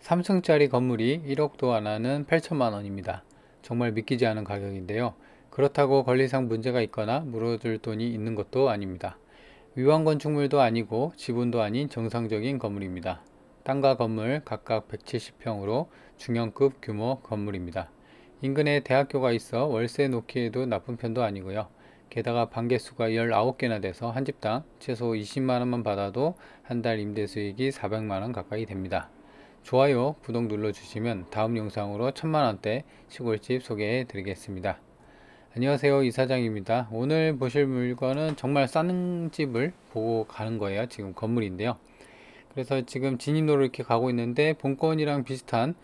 3층짜리 건물이 1억도 안 하는 8천만 원입니다. 정말 믿기지 않은 가격인데요. 그렇다고 권리상 문제가 있거나 물어줄 돈이 있는 것도 아닙니다. 위험 건축물도 아니고 지분도 아닌 정상적인 건물입니다. 땅과 건물 각각 170평으로 중형급 규모 건물입니다. 인근에 대학교가 있어 월세 놓기에도 나쁜 편도 아니고요. 게다가 반개수가 19개나 돼서 한 집당 최소 20만원만 받아도 한 달 임대 수익이 400만원 가까이 됩니다. 좋아요, 구독 눌러주시면 다음 영상으로 1000만원대 시골집 소개해 드리겠습니다. 안녕하세요, 이사장입니다. 오늘 보실 물건은 정말 싼 집을 보고 가는 거예요. 지금 건물인데요. 그래서 지금 진입로로 이렇게 가고 있는데 본건이랑 비슷한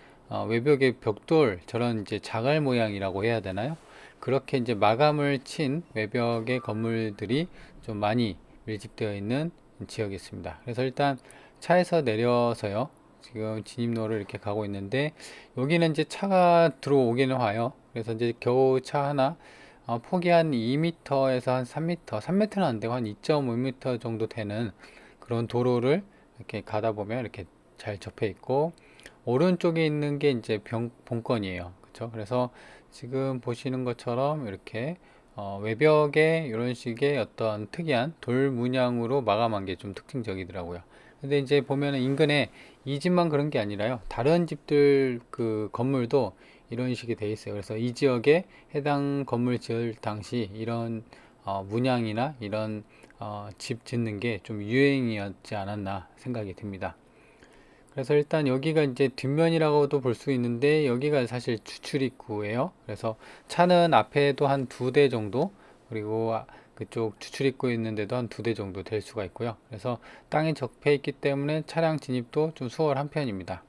외벽의 벽돌, 저런 이제 자갈 모양이라고 해야 되나요? 그렇게 이제 마감을 친 외벽의 건물들이 좀 많이 밀집되어 있는 지역이 있습니다. 그래서 일단 차에서 내려서요. 지금 진입로를 이렇게 가고 있는데 여기는 이제 차가 들어오기는 와요. 그래서 이제 겨우 차 하나 폭이 한 2m에서 한 3m, 3m는 안 되고 한 2.5m 정도 되는 그런 도로를 이렇게 가다 보면 이렇게 잘 접해 있고 오른쪽에 있는 게 이제 본건이에요. 그렇죠? 그래서 지금 보시는 것처럼 이렇게 외벽에 이런 식의 어떤 특이한 돌 문양으로 마감한 게 좀 특징적이더라고요. 근데 이제 보면은 인근에 이 집만 그런 게 아니라요. 다른 집들 그 건물도 이런 식이 돼 있어요. 그래서 이 지역에 해당 건물 지을 당시 이런 문양이나 이런 집 짓는 게 좀 유행이었지 않았나 생각이 듭니다. 그래서 일단 여기가 이제 뒷면이라고도 볼 수 있는데 여기가 사실 주출입구예요. 그래서 차는 앞에도 한 2대 정도, 그리고 그쪽 주출입구 있는데도 한 2대 정도 될 수가 있고요. 그래서 땅에 접해 있기 때문에 차량 진입도 좀 수월한 편입니다.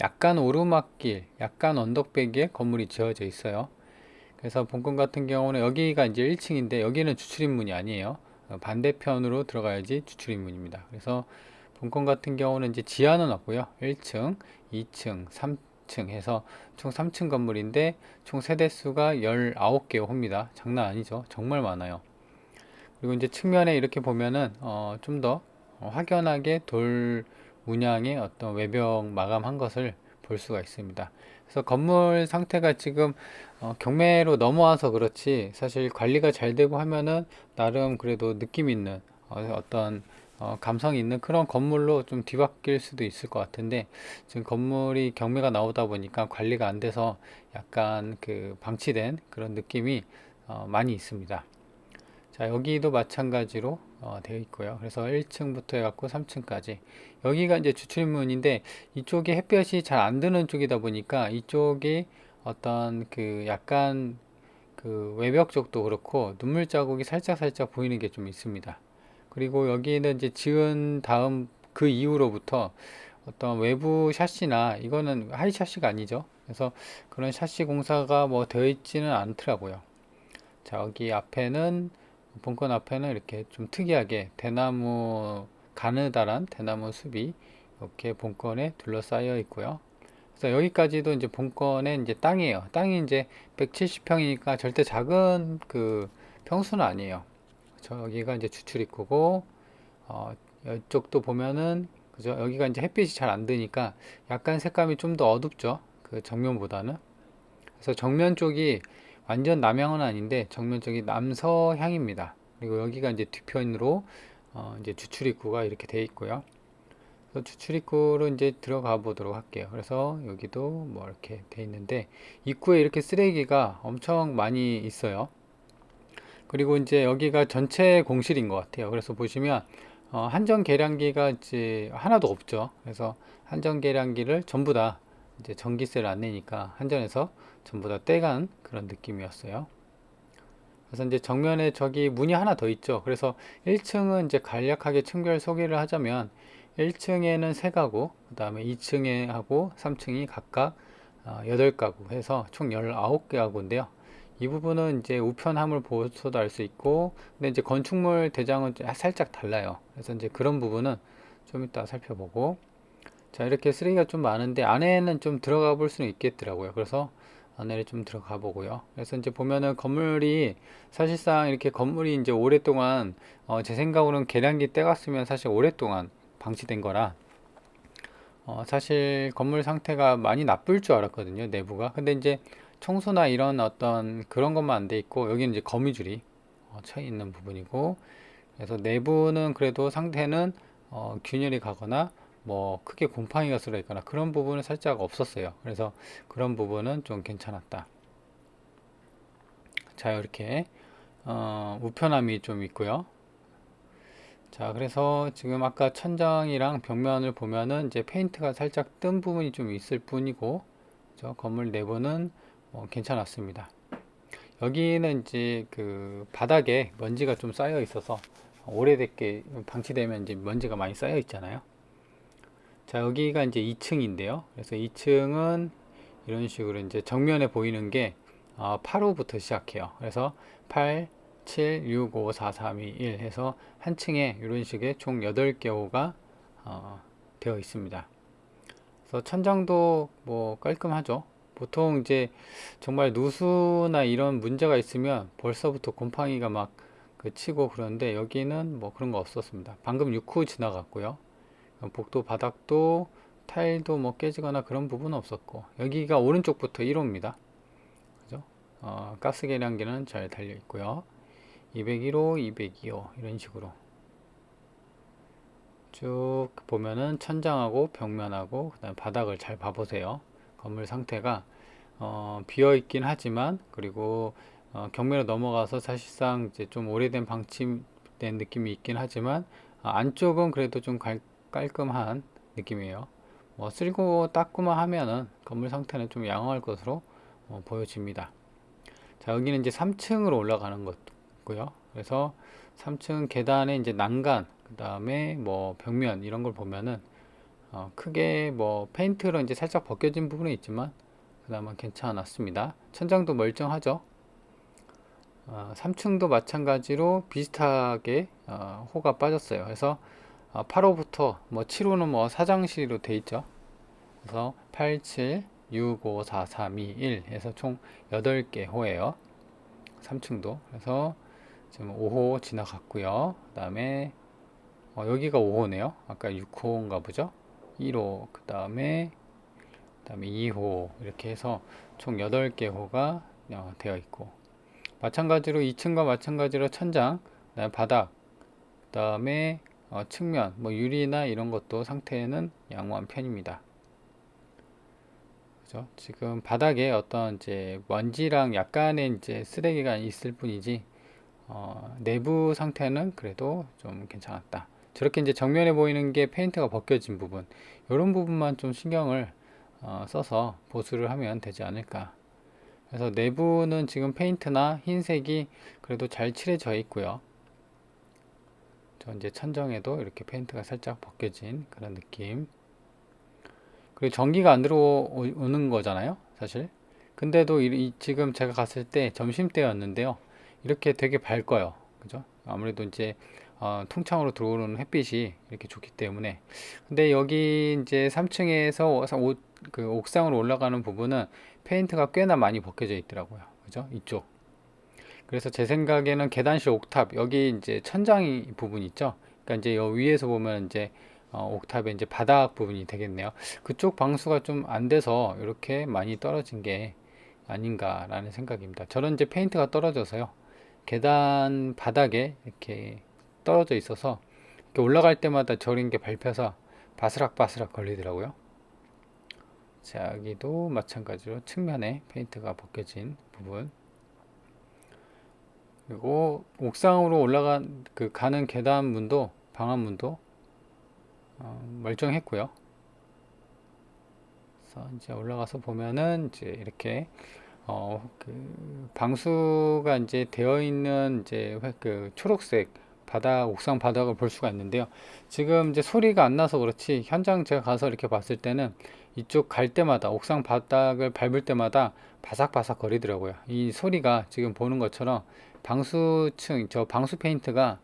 약간 오르막길, 약간 언덕배기에 건물이 지어져 있어요. 그래서 본건 같은 경우는 여기가 이제 1층인데 여기는 주출입문이 아니에요. 반대편으로 들어가야지 주출입문입니다. 그래서 본건 같은 경우는 이제 지하는 없고요. 1층, 2층, 3층 해서 총 3층 건물인데 총 세대수가 19개 호입니다. 장난 아니죠. 정말 많아요. 그리고 이제 측면에 이렇게 보면은 좀 더 확연하게 돌 문양의 어떤 외벽 마감한 것을 볼 수가 있습니다. 그래서 건물 상태가 지금 경매로 넘어와서 그렇지 사실 관리가 잘 되고 하면은 나름 그래도 느낌 있는 어떤 감성 있는 그런 건물로 좀 뒤바뀔 수도 있을 것 같은데 지금 건물이 경매가 나오다 보니까 관리가 안 돼서 약간 그 방치된 그런 느낌이 많이 있습니다. 자, 여기도 마찬가지로 되어 있고요. 그래서 1층부터 해갖고 3층까지. 여기가 이제 주출문인데 이쪽에 햇볕이 잘 안 드는 쪽이다 보니까 이쪽이 어떤 그 약간 그 외벽 쪽도 그렇고 눈물 자국이 살짝 보이는 게 좀 있습니다. 그리고 여기는 이제 지은 다음 그 이후로부터 어떤 외부 샤시나 이거는 하이 샤시가 아니죠. 그래서 그런 샤시 공사가 뭐 되어 있지는 않더라고요. 자, 여기 앞에는 본건 앞에는 이렇게 좀 특이하게 대나무 가느다란 대나무 숲이 이렇게 본건에 둘러싸여 있고요. 그래서 여기까지도 이제 본건의 이제 땅이에요. 땅이 이제 170평이니까 절대 작은 그 평수는 아니에요. 저 여기가 이제 주출입구고 이쪽도 보면은 그죠? 여기가 이제 햇빛이 잘 안 드니까 약간 색감이 좀 더 어둡죠. 그 정면보다는. 그래서 정면 쪽이 완전 남향은 아닌데 정면 쪽이 남서향입니다. 그리고 여기가 이제 뒤편으로 이제 주출입구가 이렇게 되어 있고요. 그래서 주출입구로 이제 들어가 보도록 할게요. 그래서 여기도 뭐 이렇게 돼 있는데 입구에 이렇게 쓰레기가 엄청 많이 있어요. 그리고 이제 여기가 전체 공실인 것 같아요. 그래서 보시면 한전 계량기가 이제 하나도 없죠. 그래서 한전 계량기를 전부 다 이제 전기세를 안 내니까 한전에서 전부 다 떼간 그런 느낌이었어요. 그래서 이제 정면에 저기 문이 하나 더 있죠. 그래서 1층은 이제 간략하게 층별 소개를 하자면 1층에는 3가구, 그 다음에 2층에 하고 3층이 각각 8가구 해서 총 19개 가구인데요. 이 부분은 이제 우편 화물 보호소도 알 수 있고, 근데 이제 건축물 대장은 살짝 달라요. 그래서 이제 그런 부분은 좀 이따 살펴보고, 자, 이렇게 쓰레기가 좀 많은데 안에는 좀 들어가 볼 수는 있겠더라고요. 그래서 안에를 좀 들어가 보고요. 그래서 이제 보면은 건물이 사실상 이렇게 건물이 이제 오랫동안 제 생각으로는 계량기 떼갔으면 사실 오랫동안 방치된 거라 사실 건물 상태가 많이 나쁠 줄 알았거든요, 내부가. 근데 이제 청소나 이런 어떤 그런 것만 안 돼 있고, 여기는 이제 거미줄이 쳐 있는 부분이고, 그래서 내부는 그래도 상태는 균열이 가거나 뭐 크게 곰팡이가 쓸어 있거나 그런 부분은 살짝 없었어요. 그래서 그런 부분은 좀 괜찮았다. 자, 이렇게 우편함이 좀 있고요. 자, 그래서 지금 아까 천장이랑 벽면을 보면은 이제 페인트가 살짝 뜬 부분이 좀 있을 뿐이고, 저 건물 내부는 괜찮았습니다. 여기는 이제 그 바닥에 먼지가 좀 쌓여 있어서 오래됐게 방치되면 이제 먼지가 많이 쌓여 있잖아요. 자, 여기가 이제 2층인데요. 그래서 2층은 이런 식으로 이제 정면에 보이는 게 8호부터 시작해요. 그래서 8, 7, 6, 5, 4, 3, 2, 1 해서 한 층에 이런 식의 총 8개 호가 되어 있습니다. 그래서 천장도 뭐 깔끔하죠. 보통 이제 정말 누수나 이런 문제가 있으면 벌써부터 곰팡이가 막 그 치고 그러는데 여기는 뭐 그런 거 없었습니다. 방금 6호 지나갔고요. 복도 바닥도 타일도 뭐 깨지거나 그런 부분은 없었고, 여기가 오른쪽부터 1호입니다. 그죠? 가스 계량기는 잘 달려 있고요. 201호, 202호 이런 식으로 쭉 보면은 천장하고 벽면하고 그다음 바닥을 잘 봐보세요. 건물 상태가 비어 있긴 하지만, 그리고 경매로 넘어가서 사실상 이제 좀 오래된 방치된 느낌이 있긴 하지만, 안쪽은 그래도 좀 깔끔한 느낌이에요. 뭐 쓸고 닦고만 하면은 건물 상태는 좀 양호할 것으로 보여집니다. 자, 여기는 이제 3층으로 올라가는 거고요. 그래서 3층 계단에 이제 난간, 그 다음에 뭐 벽면 이런 걸 보면은 크게 뭐 페인트로 이제 살짝 벗겨진 부분이 있지만 그나마 괜찮았습니다. 천장도 멀쩡하죠. 3층도 마찬가지로 비슷하게 호가 빠졌어요. 그래서 8호부터 뭐 7호는 뭐 사장실로 돼 있죠. 그래서 8, 7, 6, 5, 4, 3, 2, 1 해서 총 8개 호예요. 3층도. 그래서 지금 5호 지나갔고요. 그 다음에 여기가 5호네요. 아까 6호인가 보죠. 1호, 그 다음에 2호 이렇게 해서 총 8개 호가 되어 있고, 마찬가지로 2층과 마찬가지로 천장, 그다음에 바닥, 그다음에 측면, 뭐 유리나 이런 것도 상태는 양호한 편입니다. 그죠? 지금 바닥에 어떤 이제 먼지랑 약간의 이제 쓰레기가 있을 뿐이지 내부 상태는 그래도 좀 괜찮았다. 저렇게 이제 정면에 보이는 게 페인트가 벗겨진 부분, 이런 부분만 좀 신경을 써서 보수를 하면 되지 않을까. 그래서 내부는 지금 페인트나 흰색이 그래도 잘 칠해져 있고요. 저 이제 천정에도 이렇게 페인트가 살짝 벗겨진 그런 느낌. 그리고 전기가 안 들어오는 거잖아요, 사실. 근데도 지금 제가 갔을 때 점심때였는데요. 이렇게 되게 밝아요. 그죠? 아무래도 이제 통창으로 들어오는 햇빛이 이렇게 좋기 때문에. 근데 여기 이제 3층에서 그 옥상으로 올라가는 부분은 페인트가 꽤나 많이 벗겨져 있더라고요. 그죠? 이쪽. 그래서 제 생각에는 계단실 옥탑, 여기 이제 천장이 부분 있죠? 그러니까 이제 여기 위에서 보면 이제 옥탑의 이제 바닥 부분이 되겠네요. 그쪽 방수가 좀 안 돼서 이렇게 많이 떨어진 게 아닌가라는 생각입니다. 저는 이제 페인트가 떨어져서요. 계단 바닥에 이렇게 떨어져 있어서 이렇게 올라갈 때마다 저린 게 밟혀서 바스락바스락 걸리더라고요. 자, 여기도 마찬가지로 측면에 페인트가 벗겨진 부분, 그리고 옥상으로 가는 계단 문도, 방안 문도 멀쩡했고요. 그래서 이제 올라가서 보면은 이제 이렇게 그 방수가 이제 되어 있는 이제 그 초록색 옥상 바닥을 볼 수가 있는데요. 지금 이제 소리가 안 나서 그렇지, 현장 제가 가서 이렇게 봤을 때는 이쪽 갈 때마다, 옥상 바닥을 밟을 때마다 바삭바삭 거리더라고요. 이 소리가 지금 보는 것처럼 저 방수 페인트가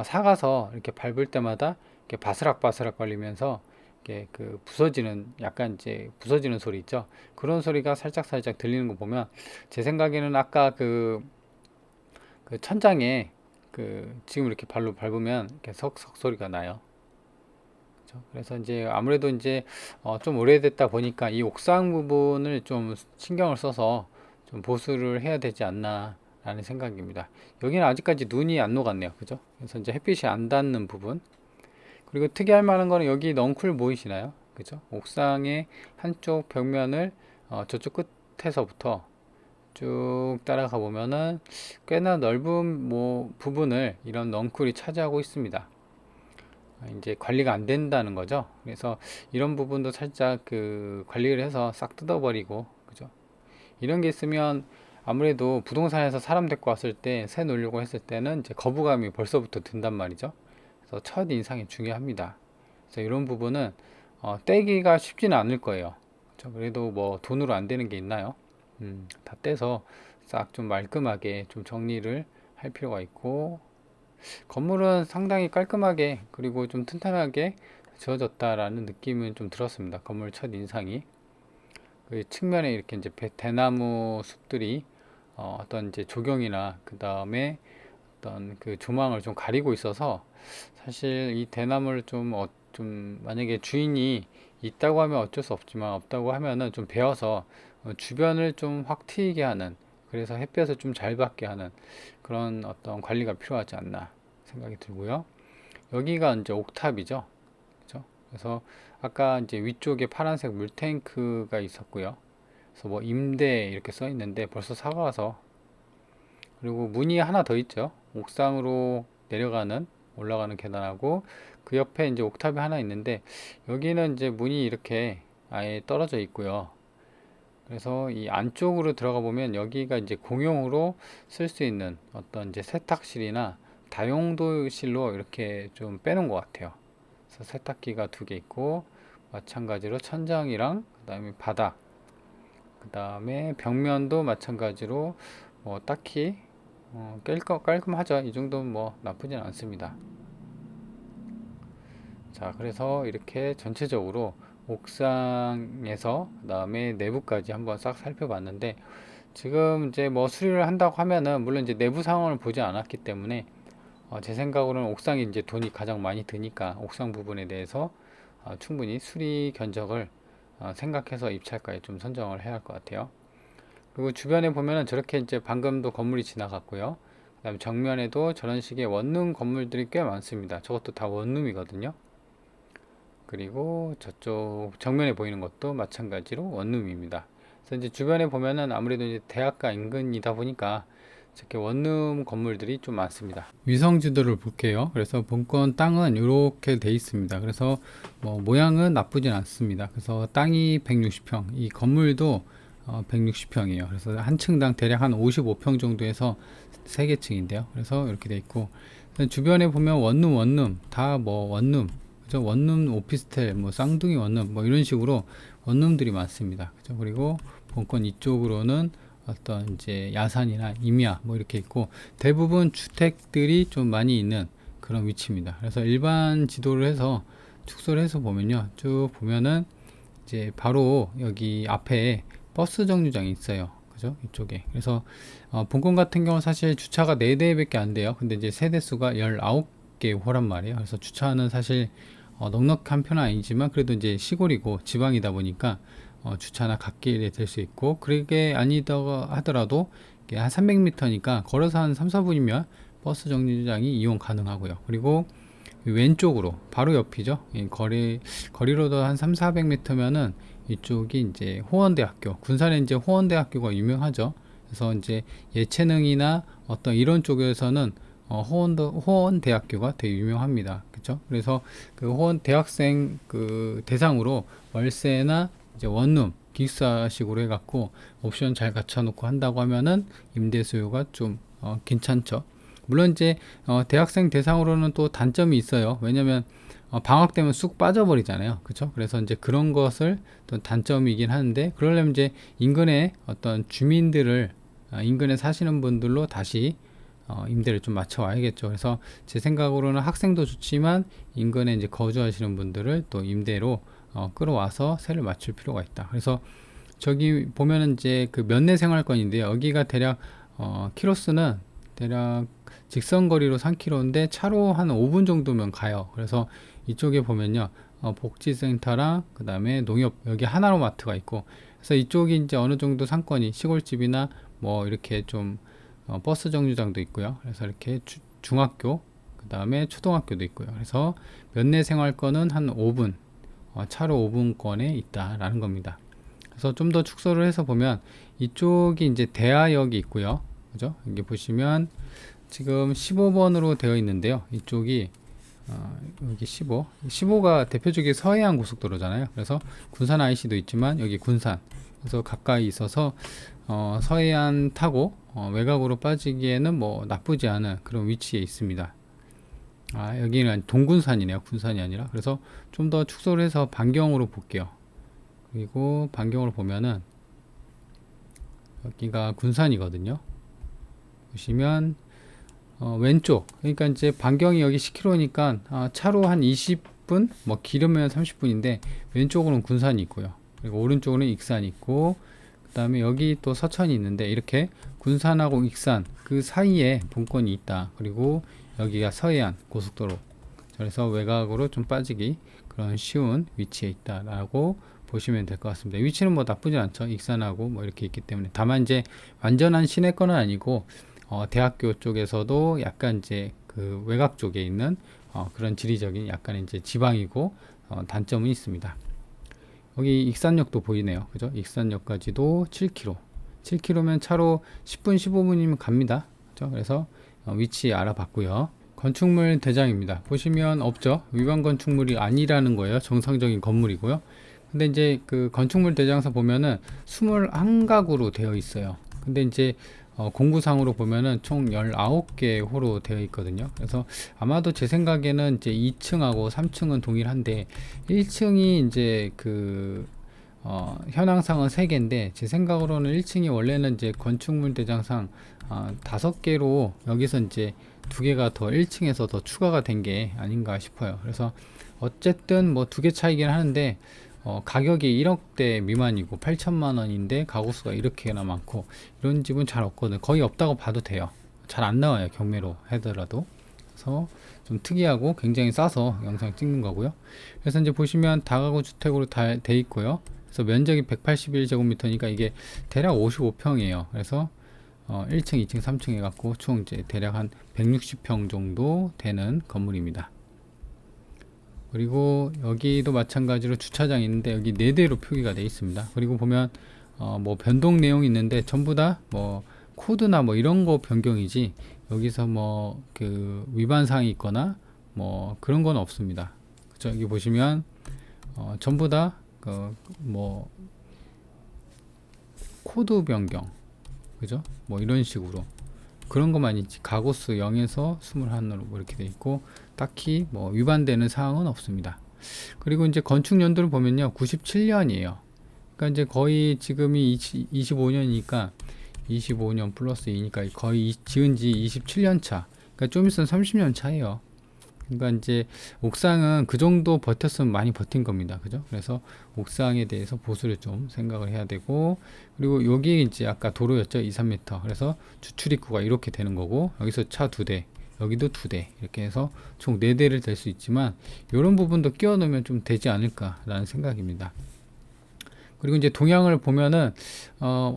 사가서 이렇게 밟을 때마다 이렇게 바스락바스락 걸리면서 이게 그 부서지는, 약간 이제 부서지는 소리 있죠. 그런 소리가 살짝살짝 들리는 거 보면 제 생각에는 아까 그 천장에 지금 이렇게 발로 밟으면 이렇게 석석 소리가 나요. 그죠? 그래서 이제 아무래도 이제 좀 오래됐다 보니까 이 옥상 부분을 좀 신경을 써서 좀 보수를 해야 되지 않나 라는 생각입니다. 여기는 아직까지 눈이 안 녹았네요. 그죠? 그래서 이제 햇빛이 안 닿는 부분. 그리고 특이할 만한 거는 여기 넝쿨 보이시나요? 그죠? 옥상의 한쪽 벽면을 저쪽 끝에서부터 쭉 따라가 보면은 꽤나 넓은 뭐 부분을 이런 넝쿨이 차지하고 있습니다. 이제 관리가 안 된다는 거죠. 그래서 이런 부분도 살짝 그 관리를 해서 싹 뜯어버리고, 그죠? 이런 게 있으면 아무래도 부동산에서 사람 데리고 왔을 때 새 놓으려고 했을 때는 이제 거부감이 벌써부터 든단 말이죠. 그래서 첫 인상이 중요합니다. 그래서 이런 부분은 떼기가 쉽지는 않을 거예요. 그렇죠? 그래도 뭐 돈으로 안 되는 게 있나요? 다 떼서 싹 좀 말끔하게 좀 정리를 할 필요가 있고, 건물은 상당히 깔끔하게 그리고 좀 튼튼하게 지어졌다라는 느낌은 좀 들었습니다. 건물 첫 인상이. 그 측면에 이렇게 이제 대나무 숲들이 어떤 이제 조경이나 그 다음에 어떤 그 조망을 좀 가리고 있어서 사실 이 대나무를 좀 만약에 주인이 있다고 하면 어쩔 수 없지만 없다고 하면은 좀 베어서 주변을 좀 확 트이게 하는, 그래서 햇볕을 좀 잘 받게 하는 그런 어떤 관리가 필요하지 않나 생각이 들고요. 여기가 이제 옥탑이죠. 그죠? 그래서 아까 이제 위쪽에 파란색 물탱크가 있었고요. 그래서 뭐 임대 이렇게 써 있는데 벌써 사가서, 그리고 문이 하나 더 있죠. 옥상으로 내려가는 올라가는 계단하고 그 옆에 이제 옥탑이 하나 있는데 여기는 이제 문이 이렇게 아예 떨어져 있고요. 그래서 이 안쪽으로 들어가 보면 여기가 이제 공용으로 쓸 수 있는 어떤 이제 세탁실이나 다용도실로 이렇게 좀 빼놓은 것 같아요. 그래서 세탁기가 두 개 있고 마찬가지로 천장이랑 그다음에 바닥, 그다음에 벽면도 마찬가지로 뭐 딱히 깔끔하죠. 이 정도면 뭐 나쁘진 않습니다. 자, 그래서 이렇게 전체적으로 옥상에서 그다음에 내부까지 한번 싹 살펴봤는데, 지금 이제 뭐 수리를 한다고 하면은 물론 이제 내부 상황을 보지 않았기 때문에 제 생각으로는 옥상이 이제 돈이 가장 많이 드니까 옥상 부분에 대해서 충분히 수리 견적을 생각해서 입찰가에 좀 선정을 해야 할 것 같아요. 그리고 주변에 보면은 저렇게 이제 방금도 건물이 지나갔고요. 그다음에 정면에도 저런 식의 원룸 건물들이 꽤 많습니다. 저것도 다 원룸이거든요. 그리고 저쪽 정면에 보이는 것도 마찬가지로 원룸입니다. 그래서 이제 주변에 보면은 아무래도 이제 대학가 인근이다 보니까 이렇게 원룸 건물들이 좀 많습니다. 위성 지도를 볼게요. 그래서 본권 땅은 이렇게 돼 있습니다. 그래서 뭐 모양은 나쁘진 않습니다. 그래서 땅이 160평, 이 건물도 160평이에요. 그래서 한 층당 대략 한 55평 정도에서 3개 층인데요. 그래서 이렇게 돼 있고, 주변에 보면 원룸 다 뭐 원룸, 그죠? 원룸 오피스텔, 뭐 쌍둥이 원룸, 뭐 이런 식으로 원룸들이 많습니다. 그죠? 그리고 본권 이쪽으로는 어떤 이제 야산이나 임야 뭐 이렇게 있고, 대부분 주택들이 좀 많이 있는 그런 위치입니다. 그래서 일반 지도를 해서 축소를 해서 보면요, 쭉 보면은 이제 바로 여기 앞에 버스 정류장이 있어요. 그죠? 이쪽에. 그래서 본권 같은 경우는 사실 주차가 4대밖에 안 돼요. 근데 이제 세대 수가 19개 호란 말이에요. 그래서 주차는 사실 넉넉한 편은 아니지만 그래도 이제 시골이고 지방이다 보니까 주차나 갓길에 될 수 있고, 그게 아니다 하더라도 한 300m니까 걸어서 한 3, 4분이면 버스 정류장이 이용 가능하고요. 그리고 왼쪽으로 바로 옆이죠. 거리로도 한 3, 400m면은 이쪽이 이제 호원대학교, 군산에 이제 호원대학교가 유명하죠. 그래서 이제 예체능이나 어떤 이런 쪽에서는 호원대학교가 되게 유명합니다. 그렇죠? 그래서 그 호원 대학생 그 대상으로 월세나 이제 원룸 기숙사식으로 해갖고 옵션 잘 갖춰놓고 한다고 하면은 임대 수요가 좀 괜찮죠. 물론 이제 대학생 대상으로는 또 단점이 있어요. 왜냐면 방학 되면 쑥 빠져버리잖아요. 그렇죠? 그래서 이제 그런 것을 또 단점이긴 하는데, 그러려면 이제 인근에 어떤 주민들을 인근에 사시는 분들로 다시 임대를 좀 맞춰 와야겠죠. 그래서 제 생각으로는 학생도 좋지만 인근에 이제 거주하시는 분들을 또 임대로 끌어와서 세를 맞출 필요가 있다. 그래서 저기 보면은 이제 그 면내 생활권인데요. 여기가 대략 키로수는 대략 직선 거리로 3km인데 차로 한 5분 정도면 가요. 그래서 이쪽에 보면요, 복지센터랑 그 다음에 농협 여기 하나로 마트가 있고, 그래서 이쪽이 이제 어느 정도 상권이 시골집이나 뭐 이렇게 좀 버스 정류장도 있고요. 그래서 이렇게 중학교 그 다음에 초등학교도 있고요. 그래서 면내 생활권은 한 5분 차로 5분권에 있다라는 겁니다. 그래서 좀 더 축소를 해서 보면 이쪽이 이제 대하역이 있고요. 그죠? 여기 보시면 지금 15번으로 되어 있는데요. 이쪽이 여기 15가 대표적인 서해안 고속도로잖아요. 그래서 군산 IC도 있지만 여기 군산, 그래서 가까이 있어서 서해안 타고 외곽으로 빠지기에는 뭐 나쁘지 않은 그런 위치에 있습니다. 여기는 동군산이네요. 군산이 아니라. 그래서 좀 더 축소를 해서 반경으로 볼게요. 그리고 반경으로 보면은 여기가 군산이거든요. 보시면 왼쪽, 그러니까 이제 반경이 여기 10km니까 차로 한 20분, 뭐 길으면 30분인데 왼쪽으로는 군산이 있고요. 그리고 오른쪽으로는 익산이 있고, 그 다음에 여기 또 서천이 있는데 이렇게 군산하고 익산 그 사이에 본권이 있다. 그리고 여기가 서해안 고속도로, 그래서 외곽으로 좀 빠지기 그런 쉬운 위치에 있다라고 보시면 될 것 같습니다. 위치는 뭐 나쁘지 않죠. 익산하고 뭐 이렇게 있기 때문에. 다만 이제 완전한 시내권은 아니고 대학교 쪽에서도 약간 이제 그 외곽 쪽에 있는 그런 지리적인 약간 이제 지방이고 단점은 있습니다. 여기 익산역도 보이네요. 그죠? 익산역까지도 7km. 7km면 차로 10분, 15분이면 갑니다. 그죠? 그래서 위치 알아봤고요. 건축물 대장입니다. 보시면 없죠? 위반 건축물이 아니라는 거예요. 정상적인 건물이고요. 근데 이제 그 건축물 대장서 보면은 21가구로 되어 있어요. 근데 이제 공구상으로 보면은 총 19개 호로 되어 있거든요. 그래서 아마도 제 생각에는 이제 2층하고 3층은 동일한데 1층이 이제 그 현황상은 3개인데 제 생각으로는 1층이 원래는 이제 건축물 대장상 5개로 여기서 이제 2개가 더 1층에서 더 추가가 된 게 아닌가 싶어요. 그래서 어쨌든 뭐 2개 차이긴 하는데 가격이 1억대 미만이고 8천만 원인데 가구수가 이렇게나 많고 이런 집은 잘 없거든요. 거의 없다고 봐도 돼요. 잘 안 나와요. 경매로 하더라도. 그래서 좀 특이하고 굉장히 싸서 영상 찍는 거고요. 그래서 이제 보시면 다가구 주택으로 다 돼 있고요. 그래서 면적이 181제곱미터니까 이게 대략 55평이에요. 그래서 1층, 2층, 3층 해갖고 총 이제 대략 한 160평 정도 되는 건물입니다. 그리고 여기도 마찬가지로 주차장이 있는데 여기 4대로 표기가 되어 있습니다. 그리고 보면 뭐 변동 내용이 있는데 전부 다 뭐 코드나 뭐 이런 거 변경이지 여기서 뭐 그 위반 사항이 있거나 뭐 그런 건 없습니다. 그쵸? 여기 보시면 전부 다 뭐 코드 변경, 그죠? 뭐 이런 식으로 그런 것만 있지 가구수 0에서 21으로 뭐 이렇게 돼 있고 딱히 뭐 위반되는 사항은 없습니다. 그리고 이제 건축 연도를 보면요 97년이에요. 그러니까 이제 거의 지금이 25년이니까 25년 플러스 2니까 거의 지은 지 27년 차. 그러니까 좀 있으면 30년 차예요. 그러니까 이제 옥상은 그 정도 버텼으면 많이 버틴 겁니다. 그죠? 그래서 옥상에 대해서 보수를 좀 생각을 해야 되고, 그리고 여기 이제 아까 도로였죠. 2, 3m. 그래서 주출입구가 이렇게 되는 거고, 여기서 차 2대, 여기도 2대. 이렇게 해서 총 4대를 될 수 있지만, 이런 부분도 끼워 넣으면 좀 되지 않을까라는 생각입니다. 그리고 이제 동향을 보면은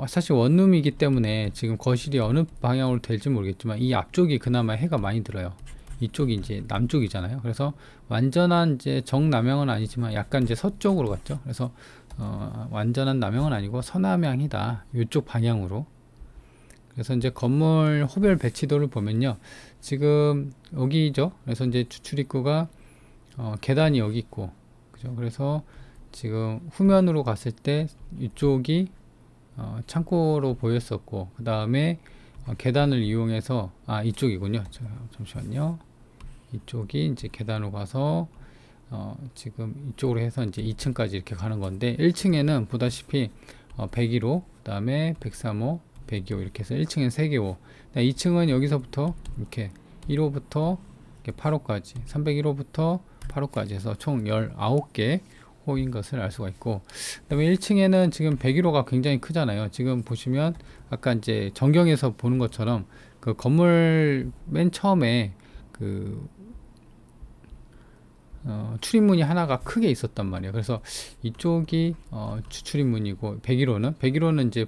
사실 원룸이기 때문에 지금 거실이 어느 방향으로 될지 모르겠지만 이 앞쪽이 그나마 해가 많이 들어요. 이쪽이 이제 남쪽이잖아요. 그래서 완전한 이제 정남향은 아니지만 약간 이제 서쪽으로 갔죠. 그래서 완전한 남향은 아니고 서남향이다. 이쪽 방향으로. 그래서 이제 건물 호별 배치도를 보면요. 지금 여기죠. 그래서 이제 주출입구가 계단이 여기 있고, 그죠? 그래서 지금 후면으로 갔을 때 이쪽이 창고로 보였었고, 그 다음에 계단을 이용해서 이쪽이군요. 잠시만요. 이쪽이 이제 계단으로 가서 지금 이쪽으로 해서 이제 2층까지 이렇게 가는 건데 1층에는 보다시피 101호, 그 다음에 103호, 102호 이렇게 해서 1층엔 3개 호, 2층은 여기서부터 이렇게 1호부터 8호까지 301호부터 8호까지 해서 총 19개 호인 것을 알 수가 있고, 그 다음에 1층에는 지금 101호가 굉장히 크잖아요. 지금 보시면 아까 이제 전경에서 보는 것처럼 그 건물 맨 처음에 그 출입문이 하나가 크게 있었단 말이에요. 그래서 이쪽이 주출입문이고 101호는 이제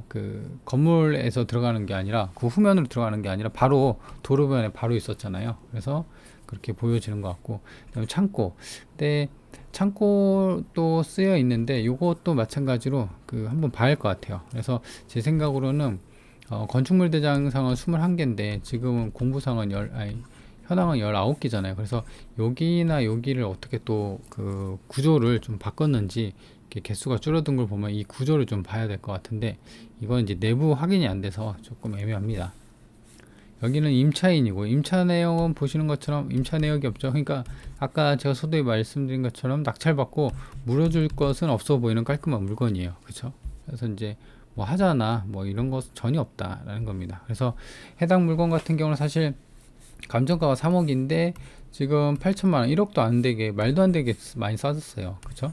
그 건물에서 들어가는 게 아니라 그 후면으로 들어가는 게 아니라 바로 도로변에 바로 있었잖아요. 그래서 그렇게 보여지는 것 같고, 그다음에 창고. 근데 창고도 쓰여 있는데 이것도 마찬가지로 그 한번 봐야 할 것 같아요. 그래서 제 생각으로는 건축물 대장상은 21개인데 지금은 공부상은 현황은 19개잖아요. 그래서 여기나 여기를 어떻게 또 그 구조를 좀 바꿨는지, 이렇게 개수가 줄어든 걸 보면 이 구조를 좀 봐야 될 것 같은데, 이건 이제 내부 확인이 안 돼서 조금 애매합니다. 여기는 임차인이고, 임차 내역은 보시는 것처럼 임차 내역이 없죠. 그러니까 아까 제가 서두에 말씀드린 것처럼 낙찰받고 물어줄 것은 없어 보이는 깔끔한 물건이에요. 그렇죠? 그래서 이제 뭐 하자나 뭐 이런 것 전혀 없다라는 겁니다. 그래서 해당 물건 같은 경우는 사실 감정가가 3억인데 지금 8천만원, 1억도 안 되게, 말도 안 되게 많이 싸졌어요. 그쵸?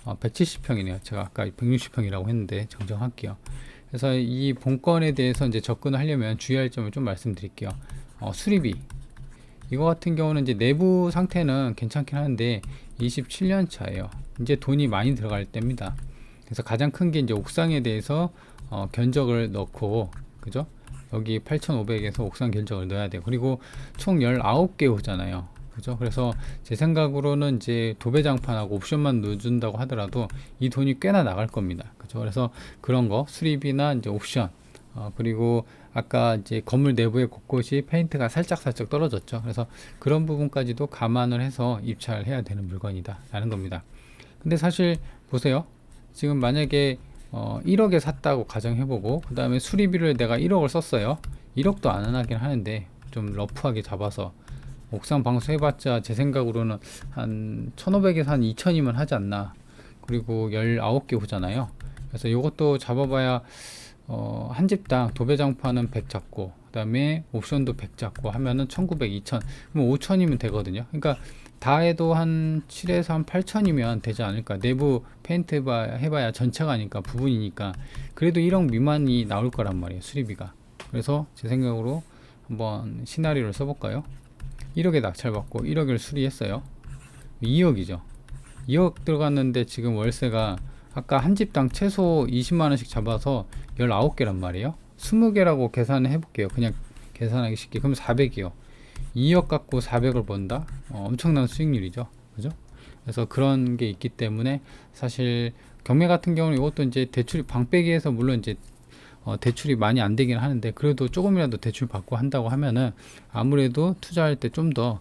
170평이네요. 제가 아까 160평이라고 했는데 정정할게요. 그래서 이 본건에 대해서 이제 접근을 하려면 주의할 점을 좀 말씀드릴게요. 수리비. 이거 같은 경우는 이제 내부 상태는 괜찮긴 한데 27년 차예요. 이제 돈이 많이 들어갈 때입니다. 그래서 가장 큰 게 이제 옥상에 대해서 견적을 넣고, 그죠? 여기 8,500에서 옥상 견적을 넣어야 돼요. 그리고 총 19개 호잖아요. 그죠? 그래서 제 생각으로는 이제 도배장판하고 옵션만 넣어준다고 하더라도 이 돈이 꽤나 나갈 겁니다. 그죠? 그래서 그런 거, 수리비나 이제 옵션, 그리고 아까 이제 건물 내부의 곳곳이 페인트가 살짝 떨어졌죠. 그래서 그런 부분까지도 감안을 해서 입찰을 해야 되는 물건이다 라는 겁니다. 근데 사실 보세요. 지금 만약에 1억에 샀다고 가정해보고 그 다음에 수리비를 내가 1억을 썼어요. 1억도 안 하긴 하는데 좀 러프하게 잡아서 옥상 방수 해봤자 제 생각으로는 한 1500에서 한 2000이면 하지 않나. 그리고 19개 호잖아요. 그래서 이것도 잡아봐야 한 집당 도배장판은 100 잡고 그 다음에 옵션도 100 잡고 하면은 1900, 2000, 그럼 5000이면 되거든요. 그러니까 다 해도 한 7에서 한 8천이면 되지 않을까. 내부 페인트 해봐야 전체가 아니까 부분이니까 그래도 1억 미만이 나올 거란 말이에요, 수리비가. 그래서 제 생각으로 한번 시나리오를 써볼까요? 1억에 낙찰받고 1억을 수리했어요. 2억이죠. 2억 들어갔는데 지금 월세가 아까 한 집당 최소 20만원씩 잡아서 19개란 말이에요. 20개라고 계산을 해볼게요. 그냥 계산하기 쉽게. 그럼 400이요. 2억 갖고 400을 번다? 엄청난 수익률이죠. 그죠? 그래서 그런 게 있기 때문에 사실 경매 같은 경우는 이것도 이제 대출이 방빼기해서 물론 이제 대출이 많이 안 되긴 하는데 그래도 조금이라도 대출 받고 한다고 하면은 아무래도 투자할 때 좀 더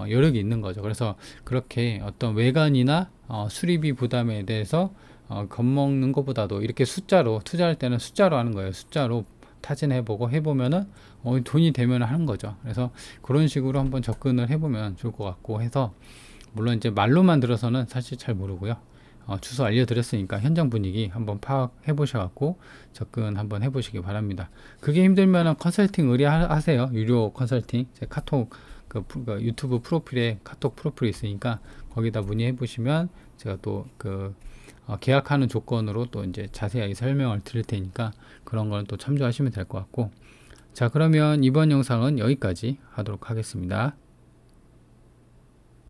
여력이 있는 거죠. 그래서 그렇게 어떤 외관이나 수리비 부담에 대해서 겁먹는 것보다도 이렇게 숫자로 투자할 때는 숫자로 하는 거예요. 숫자로 타진해보고 해보면은 돈이 되면 하는 거죠. 그래서 그런 식으로 한번 접근을 해보면 좋을 것 같고 해서, 물론 이제 말로만 들어서는 사실 잘 모르고요. 주소 알려드렸으니까 현장 분위기 한번 파악해 보셔갖고 접근 한번 해보시기 바랍니다. 그게 힘들면은 컨설팅 의뢰하세요. 유료 컨설팅. 제 카톡 그 유튜브 프로필에 카톡 프로필이 있으니까 거기다 문의해 보시면 제가 또 그 계약하는 조건으로 또 이제 자세하게 설명을 드릴 테니까 그런 거는 또 참조하시면 될 것 같고. 자, 그러면 이번 영상은 여기까지 하도록 하겠습니다.